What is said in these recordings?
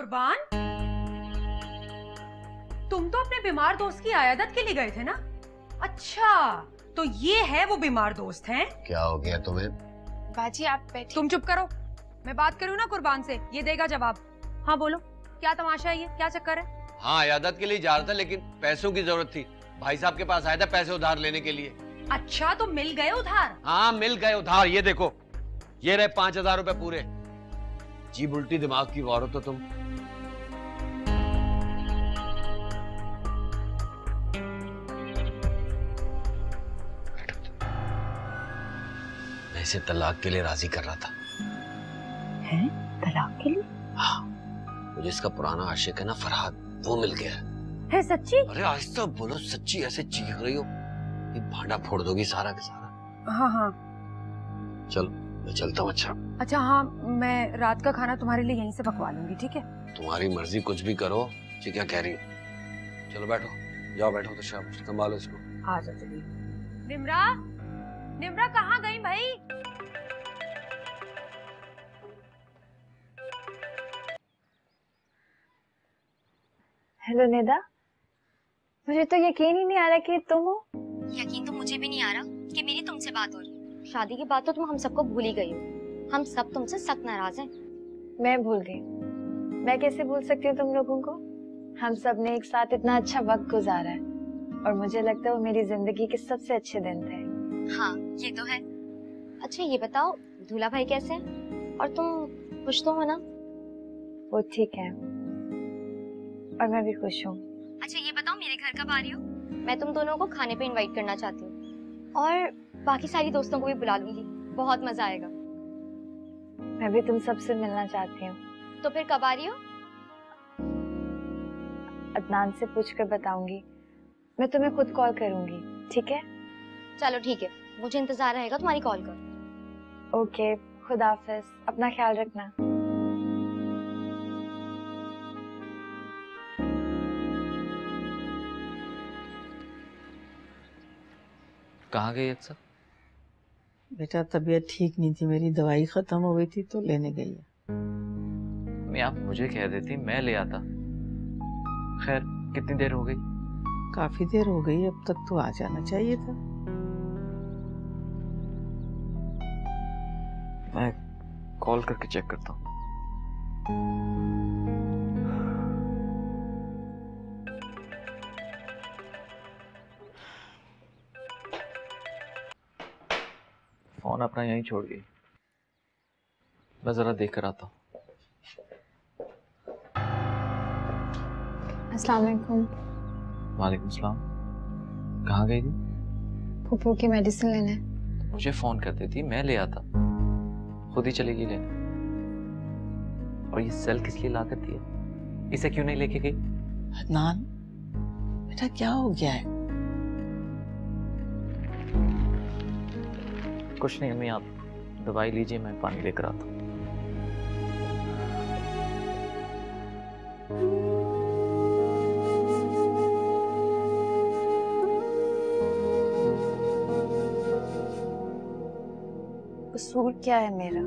कुर्बान, तुम तो अपने बीमार दोस्त की आयादत के लिए गए थे ना? अच्छा, तो ये है वो बीमार दोस्त हैं? क्या हो गया तुम्हें? बाजी आप बैठिए। तुम चुप करो, मैं बात करूँ ना कुर्बान से, ये देगा जवाब। हाँ बोलो, क्या तमाशा है ये, क्या चक्कर है? हाँ, आयादत के लिए जा रहा था, लेकिन पैसों की जरूरत थी। भाई साहब के पास आया था पैसे उधार लेने के लिए। अच्छा, तो मिल गए उधार? हाँ, मिल गए उधार। ये देखो, ये रहे 5,000 रुपए पूरे। जी उल्टी दिमाग की औरत हो तुम। मैं इसे तलाक के लिए राजी कर रहा था। हैं? तलाक के लिए? हाँ, मुझे इसका पुराना आशिक है ना फरहाद, वो मिल गया है। सच्ची? अरे आहिस्ता बोलो, सच्ची ऐसे चीख रही हो ये भांडा फोड़ दोगी सारा का सारा। हाँ हाँ चलो मैं चलता हूँ। अच्छा हाँ, मैं रात का खाना तुम्हारे लिए यहीं से पकवा लूंगी, ठीक है? तुम्हारी मर्जी, कुछ भी करो। जी क्या कह रही हो? चलो बैठो, जाओ बैठो, तो शाम संभालो इसको। आ जाओ चलिए। निम्रा, निम्रा कहाँ गई भाई? हेलो निदा, मुझे तो यकीन ही नहीं आ रहा कि तुम हो। यकीन तो मुझे भी नहीं आ रहा कि मेरी तुमसे बात हो रही है। शादी के बाद तो तुम हम सबको भूल ही गई हो। हम सब तुमसे सख्त नाराज हैं। मैं भूल गई, मैं कैसे भूल सकती हूँ तुम लोगों को? हम सब ने एक साथ इतना अच्छा वक्त गुजारा है और मुझे लगता है वो मेरी जिंदगी के सबसे अच्छे दिन थे। हाँ ये तो है। अच्छा ये बताओ, दूल्हा भाई कैसे हैं? और तुम खुश तो हो ना? वो ठीक है और मैं भी खुश हूँ। अच्छा ये बताओ, मेरे घर कब आ रही हो? मैं तुम दोनों को खाने पे इनवाइट करना चाहती हूँ और बाकी सारी दोस्तों को भी बुला लूंगी, बहुत मजा आएगा। मैं भी तुम सबसे मिलना चाहती हूँ। तो फिर कब आ रही हो? अदनान से पूछकर बताऊंगी। मैं तुम्हें खुद कॉल करूंगी, ठीक है? चलो ठीक है, मुझे इंतजार रहेगा तुम्हारी कॉल का। ओके, खुदा हाफिज, अपना ख्याल रखना। कहाँ गई अक्सर? बेटा तबीयत ठीक नहीं थी, मेरी दवाई खत्म हो गई थी तो लेने गई है। मैं आप मुझे कह देती, मैं ले आता। खैर कितनी देर हो गई? काफी देर हो गई, अब तक तो आ जाना चाहिए था। मैं कॉल करके चेक करता हूँ। फोन अपना यहीं छोड़ गई, मैं जरा देख कर आता हूँ। अस्सलाम वालेकुम। वालेकुम सलाम। कहाँ गई थी? फूफू की मेडिसिन लेने। मुझे फोन कर देती, मैं ले आता। खुद ही चलेगी लेने। और ये सेल किस लिए ला कर दिया? इसे क्यों नहीं लेके गई? अदनान बेटा क्या हो गया है? कुछ नहीं अम्मी, आप दवाई लीजिए, मैं पानी लेकर आता हूँ। कसूर क्या है मेरा?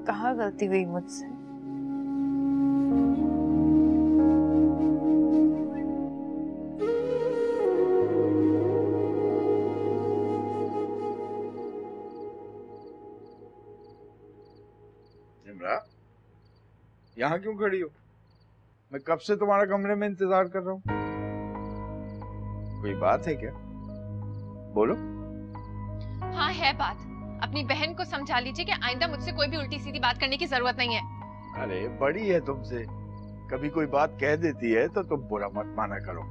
कहाँ गलती हुई मुझसे? निम्रा, यहाँ क्यों खड़ी हो? मैं कब से तुम्हारा कमरे में इंतजार कर रहा हूँ। कोई बात है क्या? बोलो। हाँ है बात। अपनी बहन को समझा लीजिए कि आइंदा मुझसे कोई भी उल्टी सीधी बात करने की जरूरत नहीं है। अरे बड़ी है तुमसे, कभी कोई बात कह देती है तो तुम बुरा मत माना करो।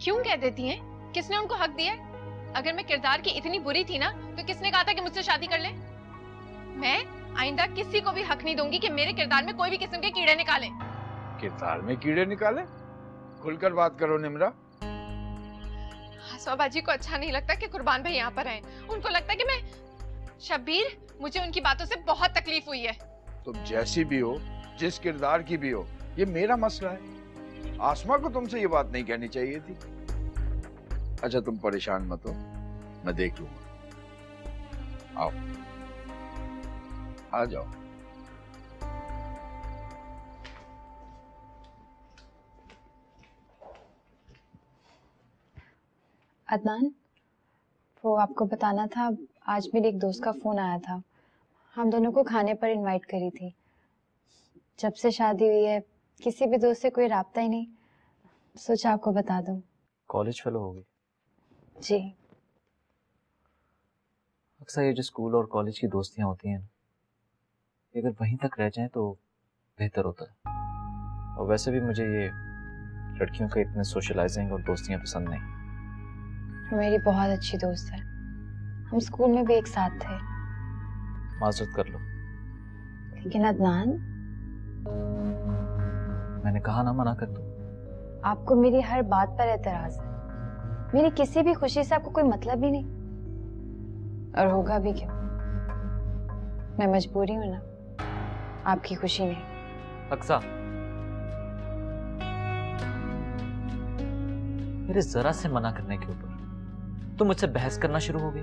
क्यों कह देती हैं? किसने उनको हक दिया है? अगर मैं किरदार की इतनी बुरी थी ना, तो किसने कहा था कि मुझसे शादी कर ले? मैं आइंदा किसी को भी हक नहीं दूंगी कि मेरे किरदार में कोई भी किस्म के कीड़े निकाले। किरदार में कीड़े निकाले? खुलकर बात करो निम्रा। हसवा बाजी को अच्छा नहीं लगता कि कुर्बान भाई यहाँ पर आए। उनको लगता है कि मैं शब्बीर, मुझे उनकी बातों से बहुत तकलीफ हुई है। तुम जैसी भी हो, जिस किरदार की भी हो, ये मेरा मसला है। आसमा को तुमसे ये बात नहीं कहनी चाहिए थी। अच्छा तुम परेशान मत हो, मैं देख लूंगा। आओ, आ जाओ। अदनान, वो आपको बताना था, आज मेरे एक दोस्त का फोन आया था। हम दोनों को खाने पर इनवाइट करी थी। जब से शादी हुई है किसी भी दोस्त से कोई राब्ता ही नहीं, सोचा आपको बता दूं। कॉलेज फेलो होगी। जी। अक्सर ये जो स्कूल और कॉलेज की दोस्तियां होती हैं ना, अगर वहीं तक रह जाएं तो बेहतर होता है। और वैसे भी मुझे ये लड़कियों के इतने सोशलाइजिंग और दोस्तियां पसंद नहीं। वो मेरी बहुत अच्छी दोस्त है, हम स्कूल में भी एक साथ थे। माजरत कर लो। लेकिन अदनान, मैंने कहा ना मना कर दो। आपको मेरी हर बात पर एतराज है। मेरी किसी भी खुशी से आपको कोई मतलब ही नहीं, और होगा भी क्यों। मैं मजबूरी हूं ना, आपकी खुशी नहीं। अक्सा, मेरे जरा से मना करने के ऊपर तुम मुझसे बहस करना शुरू हो गई।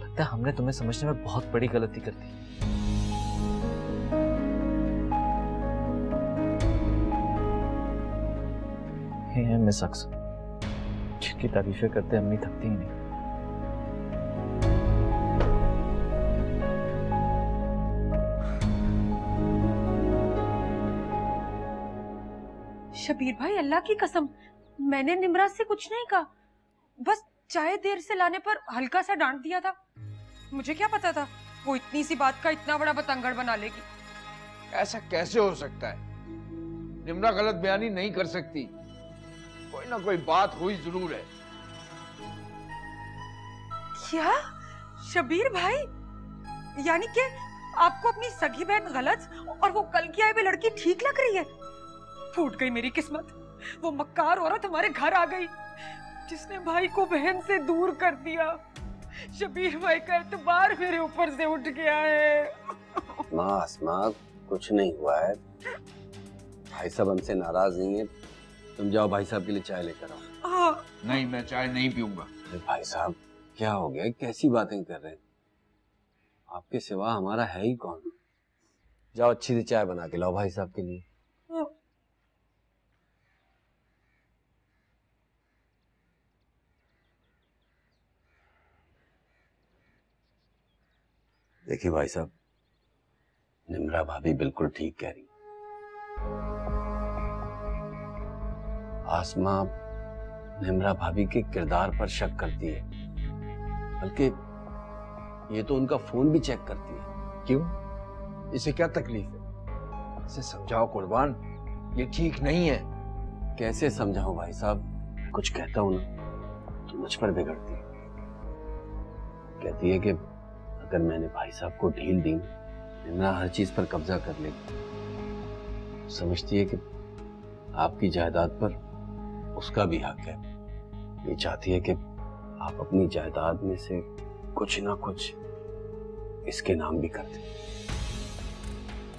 लगता है हमने तुम्हें समझने में बहुत बड़ी गलती कर दी। ये है मिस अक्सा, जिनकी तारीफें करते अम्मी थकती ही नहीं। शबीर भाई, अल्लाह की कसम, मैंने निमराज से कुछ नहीं कहा। बस चाय देर से लाने पर हल्का सा डांट दिया था। मुझे क्या पता था वो इतनी सी बात का इतना बड़ा बतंगड़ बना लेगी। ऐसा कैसे हो सकता है? निम्रा गलत बयानी नहीं कर सकती। कोई ना कोई बात हुई जरूर है। क्या शबीर भाई, यानी कि आपको अपनी सगी बहन गलत और वो कल की आई हुई लड़की ठीक लग रही है? फूट गई मेरी किस्मत। वो मक्कार औरत हमारे घर आ गई जिसने भाई को बहन से दूर कर दिया। शबीर भाई का एतबार मेरे ऊपर से उठ गया है। माँ आसमा, कुछ नहीं हुआ है। भाई साहब हमसे नाराज नहीं है। तुम जाओ भाई साहब के लिए चाय लेकर आओ। नहीं, मैं चाय नहीं पीऊंगा। अरे भाई साहब, क्या हो गया? कैसी बातें कर रहे हैं? आपके सिवा हमारा है ही कौन? जाओ अच्छी सी चाय बना के लाओ भाई साहब के लिए। देखिए भाई साहब, निम्रा भाभी बिल्कुल ठीक कह रही। आसमा निम्रा भाभी के किरदार पर शक करती है, बल्कि ये तो उनका फोन भी चेक करती है। क्यों? इसे क्या तकलीफ है? इसे समझाओ कुर्बान, ये ठीक नहीं है। कैसे समझाऊं भाई साहब? कुछ कहता हूं ना तो मुझ पर बिगड़ती है। कहती है कि अगर मैंने भाई साहब को ढील दी, निम्रा हर चीज पर कब्जा कर लेगी। समझती है कि आपकी जायदाद पर उसका भी हक है। ये चाहती है कि आप अपनी जायदाद में से कुछ ना कुछ इसके नाम भी कर दें।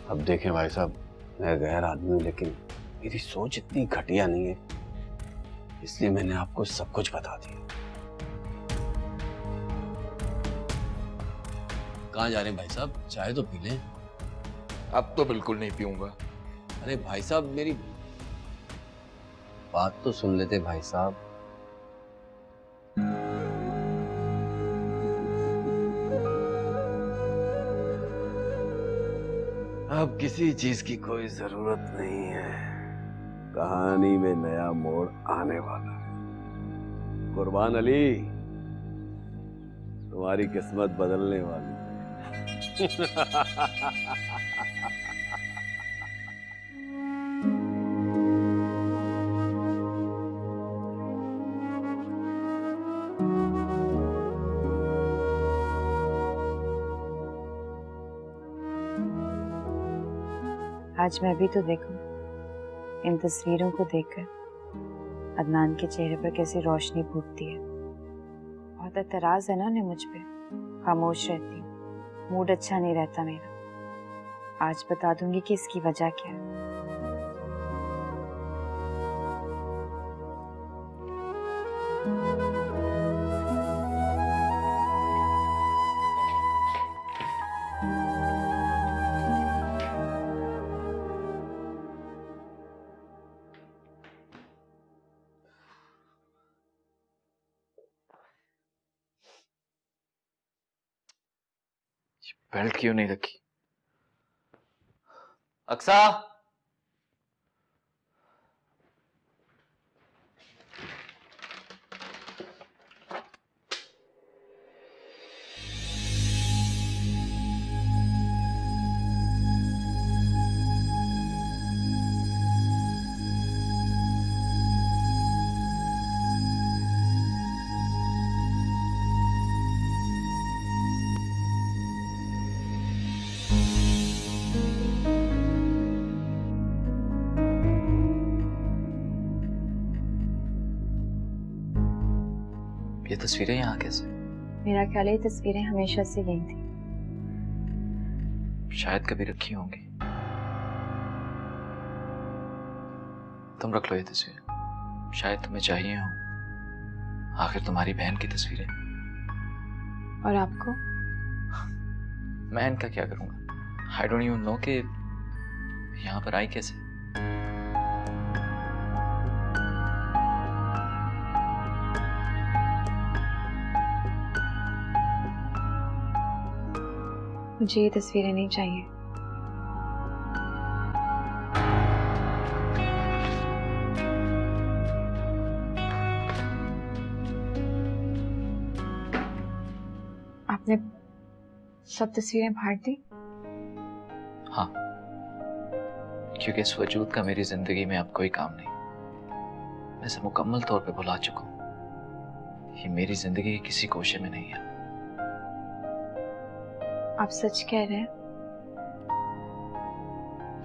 अब देखें भाई साहब, मैं गैर आदमी हूं, लेकिन मेरी सोच इतनी घटिया नहीं है, इसलिए मैंने आपको सब कुछ बता दिया। कहाँ जा रहे हैं भाई साहब? चाय तो पी लें। अब तो बिल्कुल नहीं पीऊंगा। अरे भाई साहब, मेरी बात तो सुन लेते भाई साहब। अब किसी चीज की कोई जरूरत नहीं है। कहानी में नया मोड़ आने वाला है। कुर्बान अली, तुम्हारी किस्मत बदलने वाली है। आज मैं भी तो देखूं इन तस्वीरों को देखकर अदनान के चेहरे पर कैसी रोशनी फूटती है। बहुत एतराज है ना उन्हें मुझ पे। खामोश रहती हूँ, मूड अच्छा नहीं रहता मेरा। आज बता दूंगी कि इसकी वजह क्या है। बेल्ट क्यों नहीं रखी? अक्सा, ये तस्वीरें यहाँ कैसे? मेरा ख्याल है ये तस्वीरें हमेशा से यही थी। शायद कभी रखी होंगी। तुम रख लो ये तस्वीर, शायद तुम्हें चाहिए हो। आखिर तुम्हारी बहन की तस्वीरें। और आपको? मैं इनका क्या करूंगा? आई डोंट इवन नो कि यहाँ पर आई कैसे। मुझे ये तस्वीरें नहीं चाहिए। आपने सब तस्वीरें फाड़ दी? हाँ, क्योंकि इस वजूद का मेरी जिंदगी में अब कोई काम नहीं। मैं इसे मुकम्मल तौर पे भुला चुका हूँ। ये मेरी जिंदगी के किसी कोशे में नहीं है। आप सच कह रहे हैं?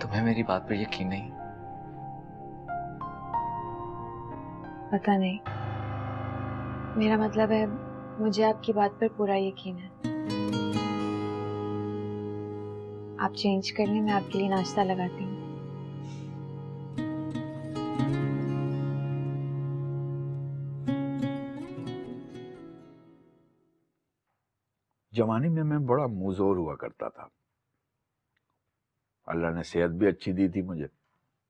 तुम्हें मेरी बात पर यकीन नहीं? पता नहीं, मेरा मतलब है मुझे आपकी बात पर पूरा यकीन है। आप चेंज कर लें, मैं आपके लिए नाश्ता लगाती हूँ। जवानी में मैं बड़ा मुंहजोर हुआ करता था। अल्लाह ने सेहत भी अच्छी दी थी मुझे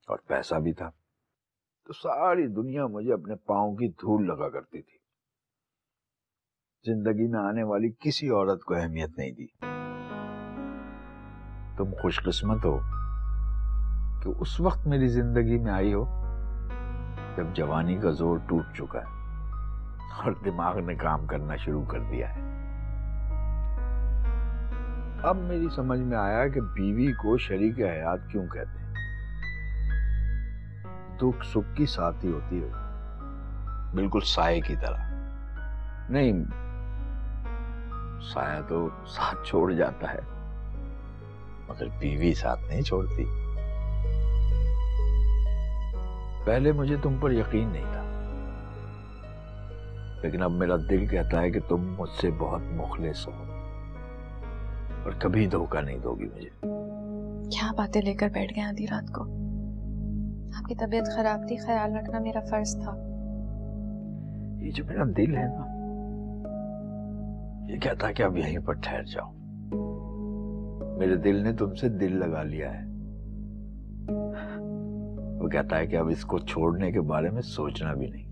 और पैसा भी था, तो सारी दुनिया मुझे अपने पांव की धूल लगा करती थी। जिंदगी में आने वाली किसी औरत को अहमियत नहीं दी। तुम खुशकिस्मत हो कि उस वक्त मेरी जिंदगी में आई हो जब जवानी का जोर टूट चुका है और दिमाग ने काम करना शुरू कर दिया है। अब मेरी समझ में आया कि बीवी को शरीक हयात क्यों कहते हैं। दुख सुख की साथी होती है, बिल्कुल साये की तरह। नहीं, साया तो साथ छोड़ जाता है मगर बीवी साथ नहीं छोड़ती। पहले मुझे तुम पर यकीन नहीं था, लेकिन अब मेरा दिल कहता है कि तुम मुझसे बहुत मुखलिस हो और कभी धोखा नहीं दोगी मुझे। क्या बातें लेकर बैठ गए आधी रात को? आपकी तबीयत खराब थी, ख्याल रखना मेरा फर्ज था। ये जो मेरा दिल है ना, ये कहता है कि अब यहीं पर ठहर जाओ। मेरे दिल ने तुमसे दिल लगा लिया है। वो कहता है कि अब इसको छोड़ने के बारे में सोचना भी नहीं।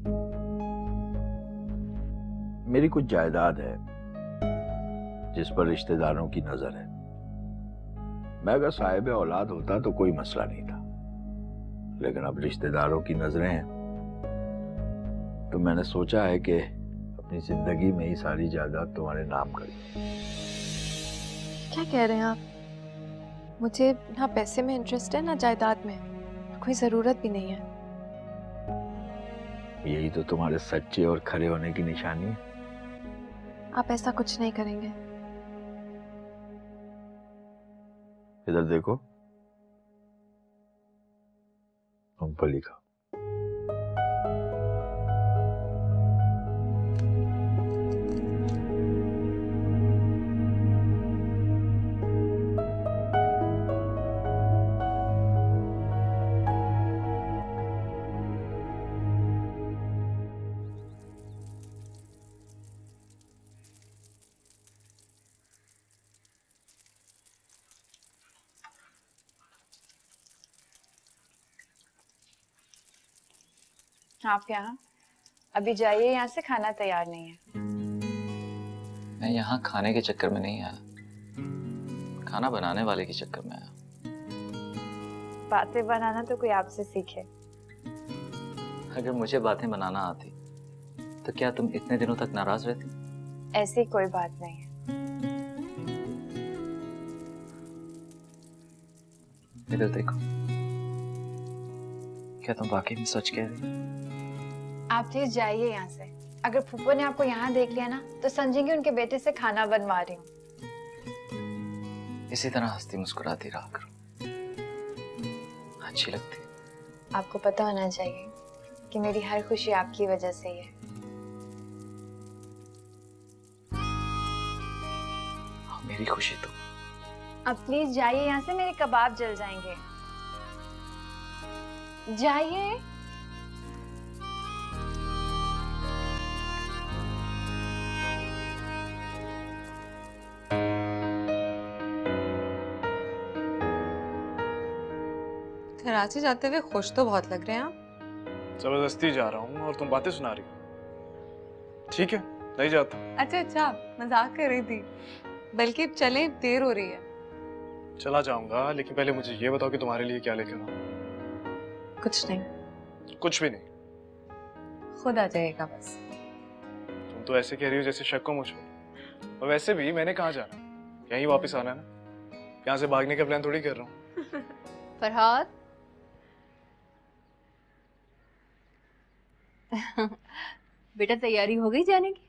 मेरी कुछ जायदाद है जिस पर रिश्तेदारों की नजर है। मैं अगर साहिब औलाद होता तो कोई मसला नहीं था, लेकिन अब रिश्तेदारों की नजरें हैं, तो मैंने सोचा है कि अपनी जिंदगी में ही सारी जायदाद तुम्हारे नाम कर दूं। क्या कह रहे हैं आप? मुझे ना पैसे में इंटरेस्ट है ना जायदाद में, कोई जरूरत भी नहीं है। यही तो तुम्हारे सच्चे और खरे होने की निशानी है। आप ऐसा कुछ नहीं करेंगे। इधर देखो, तुम पर लिखा। आप यहाँ अभी जाइए, यहाँ से खाना तैयार नहीं है। मैं यहाँ खाने के चक्कर में नहीं आया। खाना बनाने वाले के चक्कर में आया। बातें बनाना तो कोई आपसे सीखे। अगर मुझे बातें बनाना आती तो क्या तुम इतने दिनों तक नाराज रहती? ऐसी कोई बात नहीं है। इधर देखो, क्या तुम वाकई में सच कह रही? आप प्लीज जाइए यहाँ से। अगर फूफो ने आपको यहाँ देख लिया ना तो समझेंगे उनके बेटे से खाना बनवा रही हूँ। इसी तरह हंसती मुस्कुराती रहा करो, अच्छी लगती। आपको पता होना चाहिए कि मेरी हर खुशी आपकी वजह से ही है। मेरी खुशी तो। अब प्लीज जाइए यहाँ से, मेरे कबाब जल जाएंगे। जाइए। कराची जाते हुए खुश तो बहुत लग रहे हैं आप। जबरदस्ती जा रहा हूँ और तुम बातें सुना रही हो। ठीक है, नहीं जाता। अच्छा, मजाक कर रही थी। बल्कि चले, देर हो रही है। चला जाऊंगा, लेकिन पहले मुझे ये बताओ कि तुम्हारे लिए क्या लेकर आऊं। कुछ नहीं। कुछ भी नहीं? खुद आ जाएगा बस। तुम तो ऐसे कह रही हो जैसे शक हो मुझ पर। और वैसे भी मैंने कहाँ जाना, यहीं वापस आना है ना। यहाँ से भागने का प्लान थोड़ी कर रहा हूँ। फरहाद बेटा तैयारी हो गई जाने की?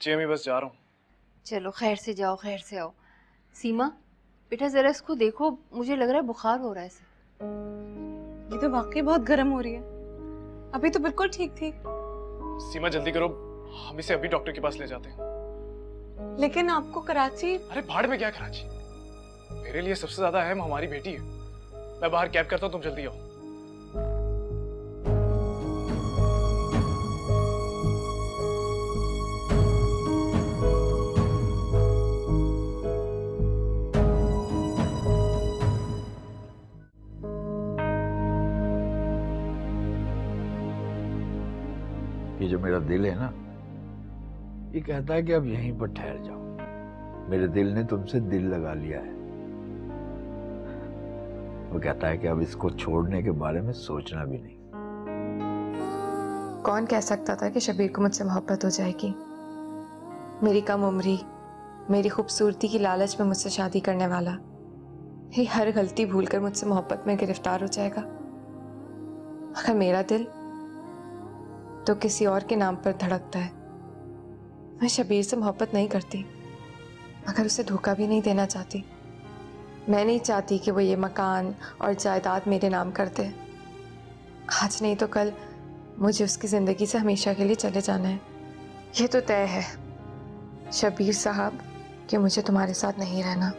जी अम्मी, बस जा रहा हूँ। चलो खैर से जाओ, खैर से आओ। सीमा बेटा जरा इसको देखो, मुझे लग रहा है बुखार हो रहा है इसे। ये तो वाकई बहुत गर्म हो रही है। अभी तो बिल्कुल ठीक थी। सीमा जल्दी करो, हम इसे अभी डॉक्टर के पास ले जाते हैं। लेकिन आपको कराची। अरे भाड़ में क्या कराची, मेरे लिए सबसे ज्यादा अहम हमारी बेटी है। मैं बाहर कैब करता हूँ, तुम जल्दी आओ। ये जो मेरा दिल है ना, ये कहता है कि अब यहीं पर ठहर जाओ। मेरे दिल ने तुमसे दिल लगा लिया है। वो कहता है कि अब इसको छोड़ने के बारे में सोचना भी नहीं। कौन कह सकता था कि शबीर को मुझसे मोहब्बत हो जाएगी। मेरी कम उम्री, मेरी खूबसूरती की लालच में मुझसे शादी करने वाला ये हर गलती भूलकर मुझसे मोहब्बत में गिरफ्तार हो जाएगा। अगर मेरा दिल तो किसी और के नाम पर धड़कता है। मैं शबीर से मोहब्बत नहीं करती, मगर उसे धोखा भी नहीं देना चाहती। मैं नहीं चाहती कि वो ये मकान और जायदाद मेरे नाम कर दे। आज नहीं तो कल मुझे उसकी ज़िंदगी से हमेशा के लिए चले जाना है। ये तो तय है शबीर साहब कि मुझे तुम्हारे साथ नहीं रहना।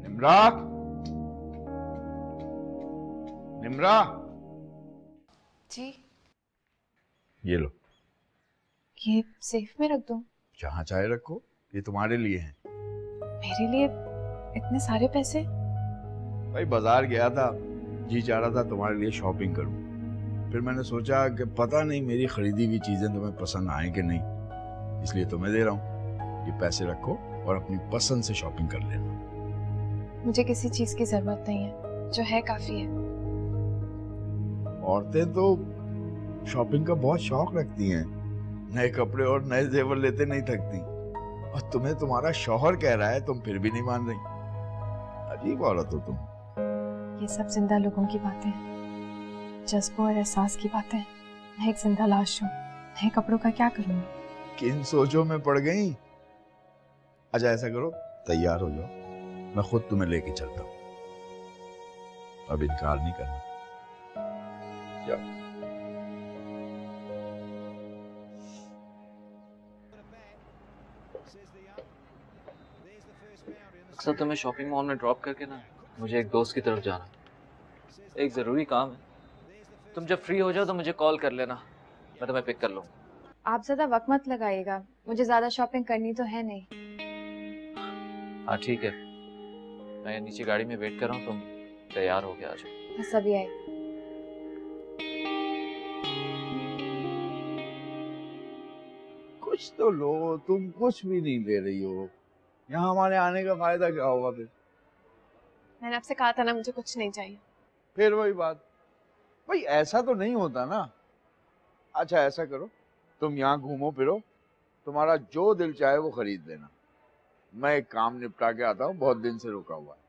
निम्रा, निम्रा। जी ये लो। ये सेफ में रख दूं? जहाँ चाहे रखो, ये तुम्हारे लिए है। मेरे लिए इतने सारे पैसे? भाई बाजार गया था, जी चाह रहा था तुम्हारे लिए शॉपिंग करूं। फिर मैंने सोचा कि पता नहीं मेरी खरीदी हुई चीजें तुम्हें पसंद आए कि नहीं, इसलिए तुम्हें दे रहा हूँ। ये पैसे रखो और अपनी पसंद से शॉपिंग कर लेना। मुझे किसी चीज की जरूरत नहीं है, जो है काफी है। औरतें तो शॉपिंग का बहुत शौक रखती हैं, नए कपड़े और नए जेवर लेते नहीं थकती। और तुम्हें तुम्हारा शौहर कह रहा है, तुम फिर भी नहीं मान रही। अजीब औरत हो तुम। ये सब जिंदा लोगों की बातें हैं, जज्बों और एहसास की बातें। मैं एक जिंदा लाश हूँ, नए कपड़ों का क्या करूँगी? किन सोचों में पड़ गई? अच्छा ऐसा करो, तैयार हो जाओ, मैं खुद तुम्हें लेके चलता हूँ। अब इनकार नहीं करना। जाओ। अक्सर तुम्हें शॉपिंग मॉल में ड्रॉप करके ना मुझे एक दोस्त की तरफ जाना है। एक ज़रूरी काम है। तुम जब फ्री हो जाओ तो मुझे कॉल कर लेना, मैं तुम्हें पिक कर लूँगा। आप ज्यादा वक्त मत लगाइएगा, मुझे ज्यादा शॉपिंग करनी तो है नहीं। हाँ ठीक है, मैं नीचे गाड़ी में वेट कर रहा हूँ, तुम तैयार हो गया आ जाओ। बस अभी आई। कुछ कुछ तो लो, तुम कुछ भी नहीं ले रही हो। यहाँ हमारे आने का फायदा क्या होगा फिर? मैंने आपसे कहा था ना मुझे कुछ नहीं चाहिए। फिर वही बात, भाई ऐसा तो नहीं होता ना। अच्छा ऐसा करो, तुम यहाँ घूमो फिरो, तुम्हारा जो दिल चाहे वो खरीद लेना। मैं एक काम निपटा के आता हूँ, बहुत दिन से रुका हुआ है।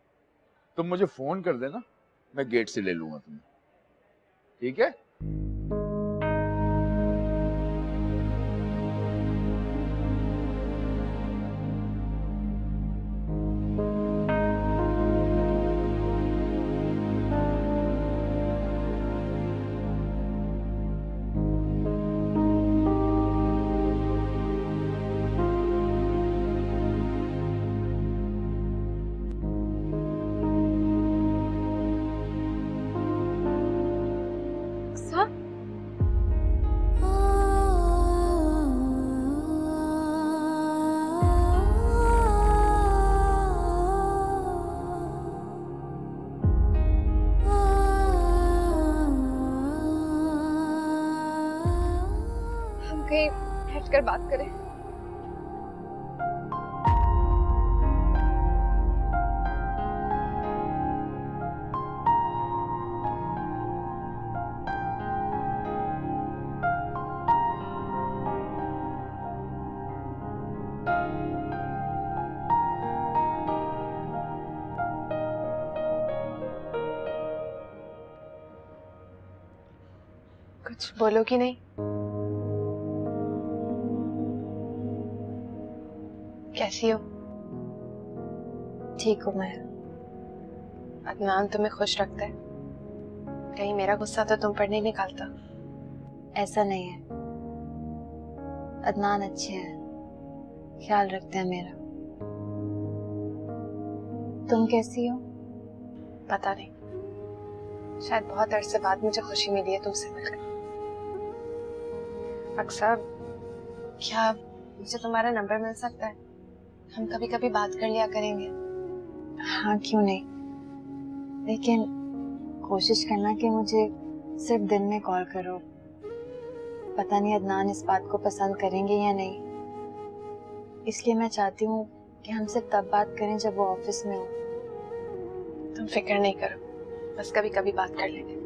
तुम मुझे फोन कर देना, मैं गेट से ले लूंगा तुम्हें, ठीक है? कहीं हटकर बात करें। कुछ बोलोगी नहीं? कैसी हो? ठीक हूँ मैं। अदनान तुम्हें खुश रखता है? कहीं मेरा गुस्सा तो तुम पर नहीं निकालता? ऐसा नहीं है, अदनान अच्छे हैं, ख्याल रखते हैं मेरा। तुम कैसी हो? पता नहीं, शायद बहुत अरसे बाद मुझे खुशी मिली है तुमसे मिलकर। अक्सर क्या मुझे तुम्हारा नंबर मिल सकता है? हम कभी कभी बात कर लिया करेंगे। हाँ क्यों नहीं, लेकिन कोशिश करना कि मुझे सिर्फ दिन में कॉल करो। पता नहीं अदनान इस बात को पसंद करेंगे या नहीं, इसलिए मैं चाहती हूँ कि हम सिर्फ तब बात करें जब वो ऑफिस में हो। तुम फिक्र नहीं करो, बस कभी कभी बात कर लेंगे।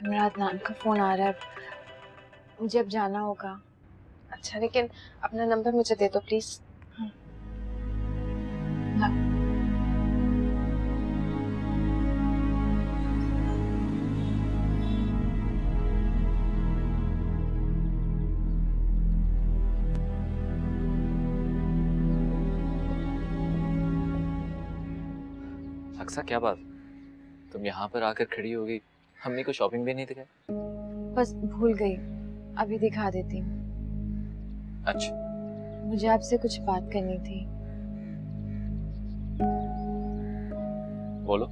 मेरा अदनान का फोन आ रहा है, मुझे अब जाना होगा। अच्छा, लेकिन अपना नंबर मुझे दे दो प्लीज। अक्सा क्या बात, तुम यहाँ पर आकर खड़ी हो गई, हमने को शॉपिंग भी नहीं दिखाई? बस भूल गई, अभी दिखा देती हूँ। अच्छा, मुझे आपसे कुछ बात करनी थी। बोलो।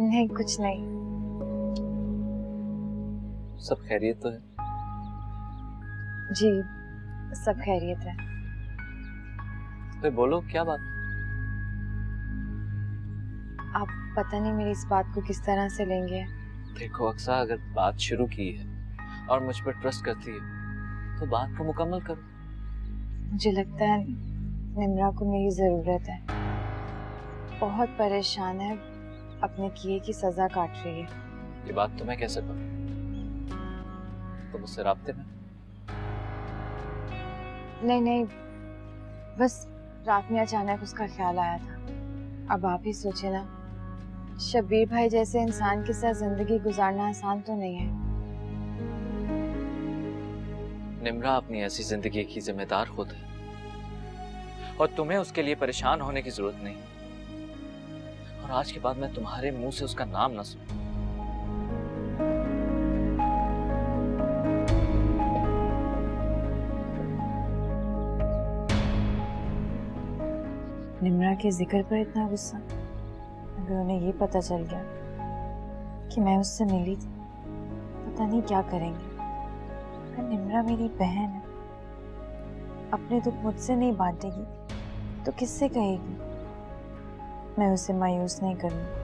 नहीं कुछ नहीं। सब खैरियत तो है? जी सब खैरियत है। तो बोलो क्या बात? आप पता नहीं मेरी इस बात को किस तरह से लेंगे। देखो अक्सा, अगर बात शुरू की है और मुझ पर ट्रस्ट करती है तो बात को मुकम्मल करो। मुझे लगता है निम्रा को मेरी जरूरत है, बहुत परेशान है, अपने किए की सजा काट रही है। ये बात तो मैं कैसे करूं? तुम उससे राब्ते में? नहीं, बस रात में अचानक उसका ख्याल आया था। अब आप ही सोचे ना, शब्बीर भाई जैसे इंसान के साथ जिंदगी गुजारना आसान तो नहीं है। निम्रा अपनी ऐसी जिंदगी की जिम्मेदार खुद है और तुम्हें उसके लिए परेशान होने की जरूरत नहीं। और आज के बाद मैं तुम्हारे मुंह से उसका नाम ना सुनूं। निम्रा के जिक्र पर इतना गुस्सा, अगर उन्हें ये पता चल गया कि मैं उससे मिली थी, पता नहीं क्या करेंगे। अगर निम्रा मेरी बहन है, अपने दुख मुझसे नहीं बांटेगी तो किससे कहेगी? मैं उसे मायूस नहीं करूंगी।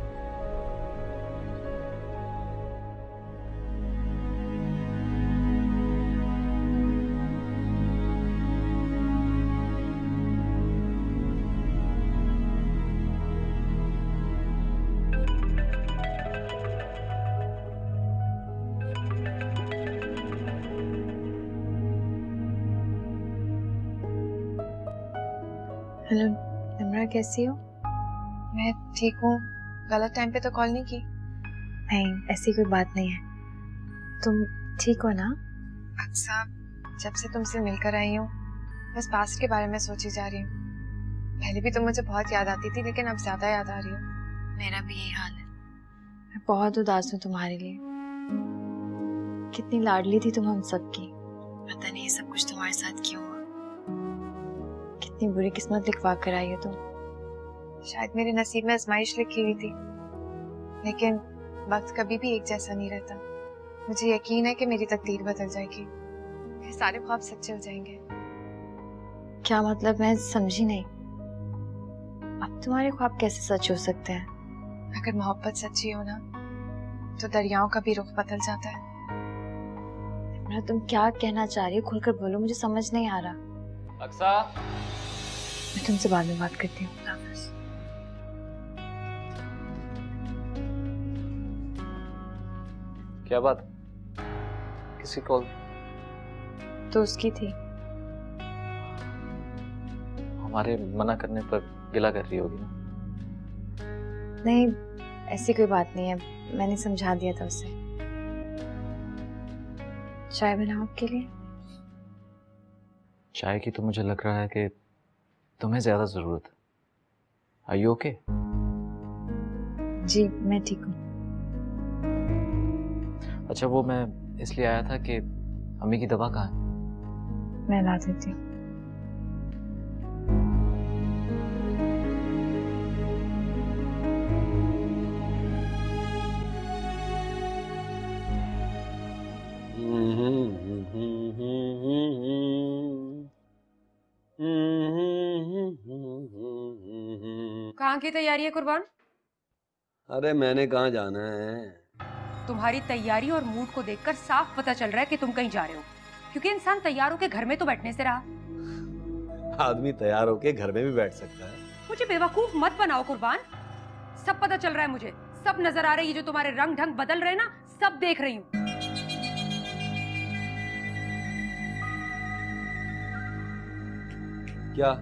हेलो निम्रा, कैसी हो? मैं ठीक हूँ। गलत टाइम पे तो कॉल नहीं की? नहीं, ऐसी कोई बात नहीं है। तुम ठीक हो ना? अक्सा, जब से तुमसे मिलकर आई हूँ बस पास्ट के बारे में सोची जा रही हूँ। पहले भी तुम मुझे बहुत याद आती थी, लेकिन अब ज्यादा याद आ रही हो। मेरा भी यही हाल है। मैं बहुत उदास हूँ तुम्हारे लिए। कितनी लाडली थी तुम हम सबकी। पता नहीं ये सब कुछ तुम्हारे साथ क्यों हुआ। कितनी बुरी किस्मत लिखवा कर आई हो तुम। शायद मेरे नसीब में आजमाइश लिखी हुई थी, लेकिन वक्त कभी भी एक जैसा नहीं रहता। मुझे यकीन है कि मेरी तकदीर बदल जाएगी, फिर सारे ख्वाब सच्चे हो जाएंगे। क्या मतलब? मैं समझी नहीं। अब तुम्हारे ख्वाब कैसे सच हो सकते हैं? अगर मोहब्बत सच्ची हो ना, तो दरियाओं का भी रुख बदल जाता है। तुम क्या कहना चाह रही हो? खुलकर बोलो, मुझे समझ नहीं आ रहा। अक्सा, मैं तुमसे बाद में बात करती हूँ। क्या बात? किसी कॉल? तो उसकी थी। हमारे मना करने पर गिला कर रही होगी ना? नहीं, ऐसी कोई बात नहीं है। मैंने समझा दिया था उसे। चाय बनाओ आपके लिए? चाय की तो मुझे लग रहा है कि तुम्हें ज्यादा जरूरत है। Are you okay? जी मैं ठीक हूँ। अच्छा, वो मैं इसलिए आया था कि अम्मी की दवा कहाँ है? मैं ला देती हूँ। कहाँ की तैयारी है कुर्बान? अरे मैंने कहाँ जाना है? तुम्हारी तैयारी और मूड को देखकर साफ पता चल रहा है कि तुम कहीं जा रहे हो, क्योंकि इंसान तैयार होके घर में तो बैठने से रहा। आदमी तैयार होके घर में भी बैठ सकता है। मुझे बेवकूफ मत बनाओ कुर्बान। सब पता चल रहा है मुझे, सब नजर आ रही है। जो तुम्हारे रंग ढंग बदल रहे ना, सब देख रही हूँ। क्या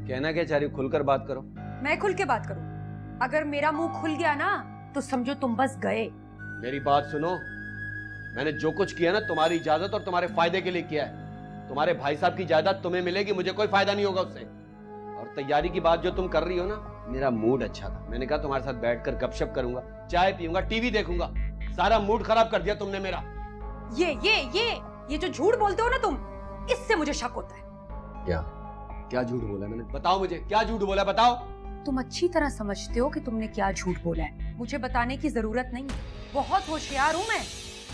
कहना क्या चाह रही हो? खुलकर बात करो। मैं खुल के बात करूं? अगर मेरा मुंह खुल गया ना, तो समझो तुम बस गए। मेरी बात सुनो, मैंने जो कुछ किया ना तुम्हारी इजाजत और तुम्हारे फायदे के लिए किया है। तुम्हारे भाई साहब की जायदाद तुम्हें मिलेगी, मुझे कोई फायदा नहीं होगा उससे। और तैयारी की बात जो तुम कर रही हो ना, मेरा मूड अच्छा था। मैंने कहा तुम्हारे साथ बैठकर गपशप करूंगा, चाय पीऊंगा, टीवी देखूंगा। सारा मूड खराब कर दिया तुमने मेरा। ये जो झूठ बोलते हो ना तुम, इससे मुझे शक होता है। क्या झूठ बोला मैंने? बताओ मुझे, क्या झूठ बोला? बताओ। तुम अच्छी तरह समझते हो कि तुमने क्या झूठ बोला है। मुझे बताने की जरूरत नहीं, बहुत होशियार हूं मैं।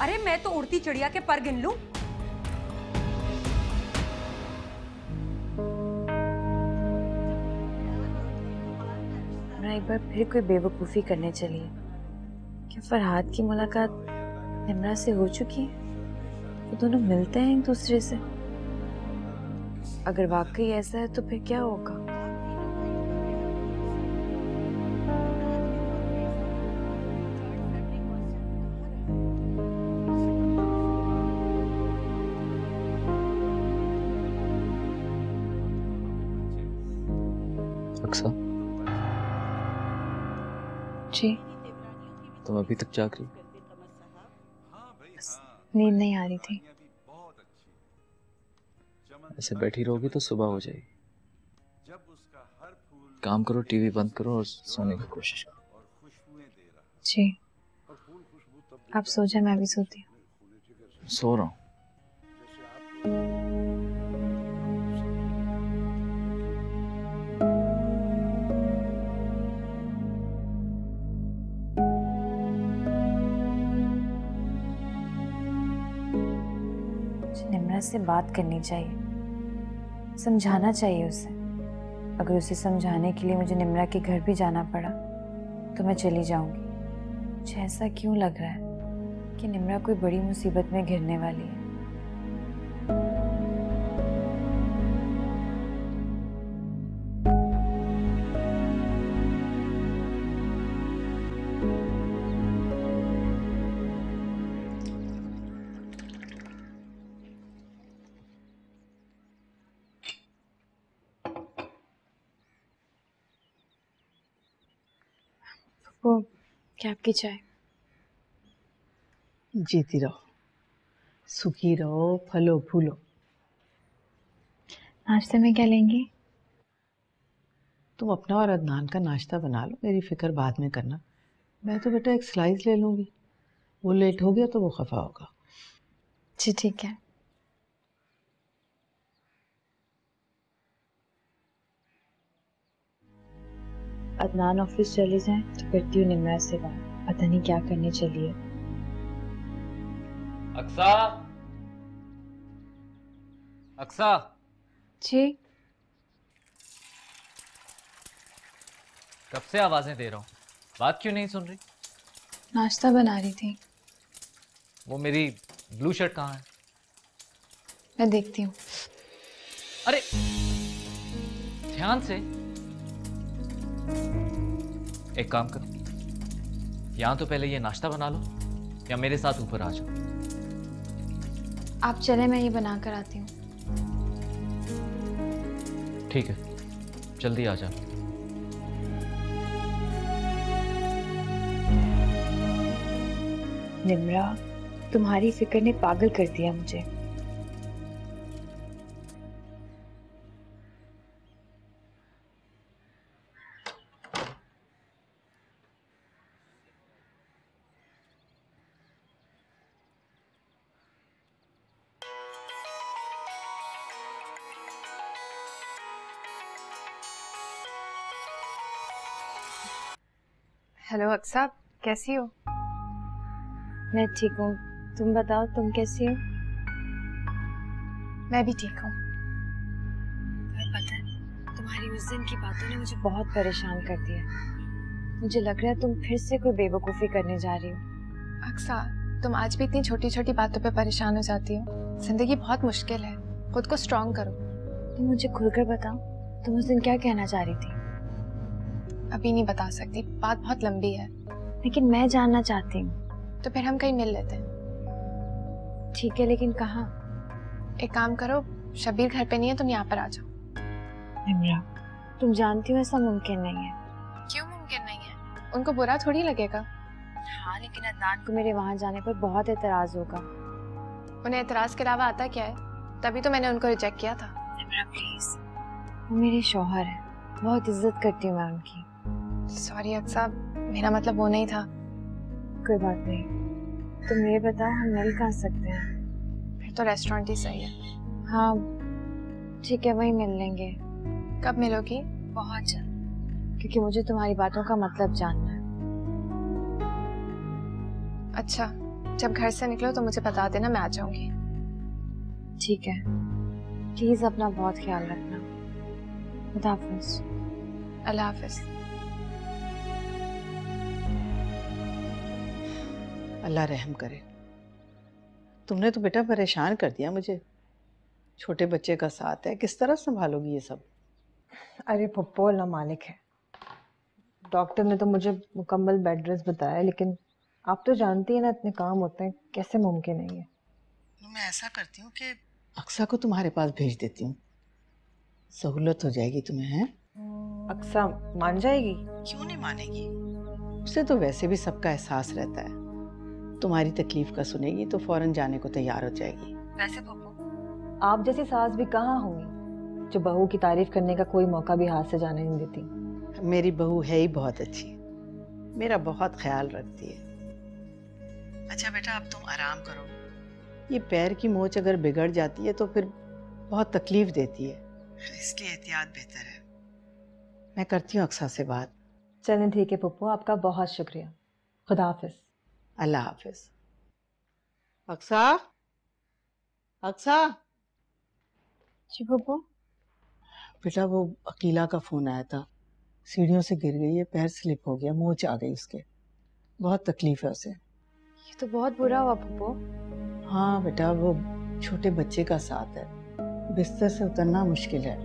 अरे मैं तो उड़ती चिड़िया के पर गिन लूं। मैं एक बार फिर कोई बेवकूफी करने चली। क्या फरहाद की मुलाकात निम्रा से हो चुकी है? वो दोनों मिलते हैं एक दूसरे से? अगर वाकई ऐसा है तो फिर क्या होगा? अक्सा, जी तुम अभी तक जाग रही? नींद नहीं आ रही थी। ऐसे बैठी रहोगी तो सुबह हो जाएगी। काम करो, टीवी बंद करो और सोने की कोशिश करो। जी आप सो जाए, मैं भी सोती हूँ। सो रहा हूँ। निम्रा से बात करनी चाहिए, समझाना चाहिए उसे। अगर उसे समझाने के लिए मुझे निम्रा के घर भी जाना पड़ा तो मैं चली जाऊंगी। मुझे ऐसा क्यों लग रहा है कि निम्रा कोई बड़ी मुसीबत में घिरने वाली है। वो क्या आपकी चाय? जीती रहो, सुखी रहो, फलो फूलो। नाश्ते में क्या लेंगी? तुम अपना और अदनान का नाश्ता बना लो, मेरी फिक्र बाद में करना। मैं तो बेटा एक स्लाइस ले लूँगी, वो लेट हो गया तो वो खफा होगा। जी ठीक है। अदनान ऑफिस चले जाएं तो करती हूँ निम्रा से बात, पता नहीं क्या करने चली है। अक्सा, अक्सा। जी। कब से आवाजें दे रहा हूँ, बात क्यों नहीं सुन रही? नाश्ता बना रही थी। वो मेरी ब्लू शर्ट कहाँ है? मैं देखती हूँ। अरे ध्यान से। एक काम करो, यहां तो पहले ये नाश्ता बना लो या मेरे साथ ऊपर आ जाओ। आप चले, मैं ये बना कर आती हूँ। ठीक है, जल्दी आ जाओ। निम्रा, तुम्हारी फिक्र ने पागल कर दिया मुझे। हेलो अक्सा, कैसी हो? मैं ठीक हूँ, तुम बताओ तुम कैसी हो? मैं भी ठीक हूँ। तुम्हें पता है, तुम्हारी उस दिन की बातों ने मुझे बहुत परेशान कर दिया। मुझे लग रहा है तुम फिर से कोई बेवकूफ़ी करने जा रही हो। अक्सा, तुम आज भी इतनी छोटी छोटी बातों पे परेशान हो जाती हो। जिंदगी बहुत मुश्किल है, खुद को स्ट्रॉन्ग करो। तुम मुझे खुलकर बताओ, तुम उस दिन क्या कहना चाह रही थी? अभी नहीं बता सकती, बात बहुत लंबी है। लेकिन मैं जानना चाहती हूँ। तो फिर हम कहीं मिल लेते हैं। ठीक है, लेकिन कहाँ? एक काम करो, शबीर घर पे नहीं है, तुम यहाँ पर आ जाओ। निम्रा, तुम जानती हो ऐसा मुमकिन नहीं है। क्यों मुमकिन नहीं है? उनको बुरा थोड़ी लगेगा। हाँ, लेकिन अदनान को मेरे वहाँ जाने पर बहुत एतराज होगा। उन्हें एतराज के अलावा आता क्या है? तभी तो मैंने उनको रिजेक्ट किया था। निम्रा प्लीज, वो मेरे शौहर है, बहुत इज्जत करती हूँ मैं उनकी। सॉरी अक्सा, मेरा मतलब वो नहीं था। कोई बात नहीं, तुम ये बताओ हम मिल कहाँ सकते हैं? फिर तो रेस्टोरेंट ही सही है। हाँ ठीक है, वहीं मिल लेंगे। कब मिलोगी? बहुत जल्द, क्योंकि मुझे तुम्हारी बातों का मतलब जानना है। अच्छा, जब घर से निकलो तो मुझे बता देना, मैं आ जाऊंगी। ठीक है, प्लीज अपना बहुत ख्याल रखना। खुदा हाफिज। अल्लाह हाफिज। अल्लाह रहम करे। तुमने तो बेटा परेशान कर दिया मुझे। छोटे बच्चे का साथ है, किस तरह संभालोगी ये सब? अरे पप्पो, अल्लाह मालिक है। डॉक्टर ने तो मुझे मुकम्मल बेड रेस्ट बताया, लेकिन आप तो जानती है ना, इतने काम होते हैं, कैसे मुमकिन है ये? मैं ऐसा करती हूँ कि अक्सा को तुम्हारे पास भेज देती हूँ, सहूलत हो जाएगी तुम्हें। हैं? अक्सा मान जाएगी? क्यों नहीं मानेगी? उसे तो वैसे भी सबका एहसास रहता है। तुम्हारी तकलीफ का सुनेगी तो फौरन जाने को तैयार हो जाएगी। वैसे पप्पो, आप जैसी सास भी कहाँ होंगी जो बहू की तारीफ करने का कोई मौका भी हाथ से जाने नहीं देती। मेरी बहू है ही बहुत अच्छी, मेरा बहुत ख्याल रखती है। अच्छा बेटा, अब तुम आराम करो। ये पैर की मोच अगर बिगड़ जाती है तो फिर बहुत तकलीफ देती है, इसलिए एहतियात बेहतर है। मैं करती हूँ अक्सा से बात। चलें ठीक है पप्पू, आपका बहुत शुक्रिया। खुदा हाफिज। अल्लाह हाफिज। अक्सा, अक्सा। जी पप्पू। बेटा वो अकीला का फोन आया था, सीढ़ियों से गिर गई है, पैर स्लिप हो गया, मोच आ गई उसके, बहुत तकलीफ है उसे। ये तो बहुत बुरा हुआ पप्पू। हाँ बेटा, वो छोटे बच्चे का साथ है, बिस्तर से उतरना मुश्किल है।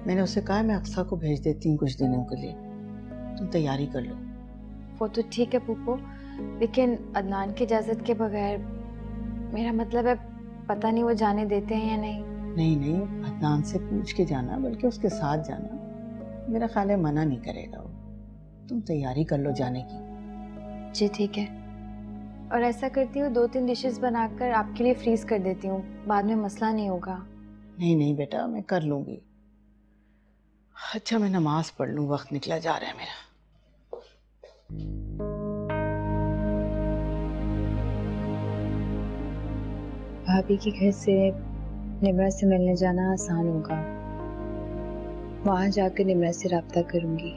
मैंने उसे कहा मैं अक्सा को भेज देती हूँ कुछ दिनों के लिए, तुम तैयारी कर लो। वो तो ठीक है पप्पू, लेकिन अदनान की इजाजत के बगैर, मेरा मतलब है पता नहीं वो जाने देते हैं या नहीं। नहीं नहीं, अदनान से पूछ के जाना, बल्कि उसके साथ जाना। मेरा ख्याल है मना नहीं करेगा वो। तुम तैयारी कर लो जाने की। जी ठीक है। और ऐसा करती हूँ 2-3 डिशेस बनाकर आपके लिए फ्रीज कर देती हूँ, बाद में मसला नहीं होगा। नहीं नहीं बेटा, मैं कर लूंगी। अच्छा मैं नमाज पढ़ लूँ, वक्त निकला जा रहा है मेरा। भाभी के घर से निम्रा से मिलने जाना आसान होगा। वहां जाकर निम्रा से राब्ता करूंगी।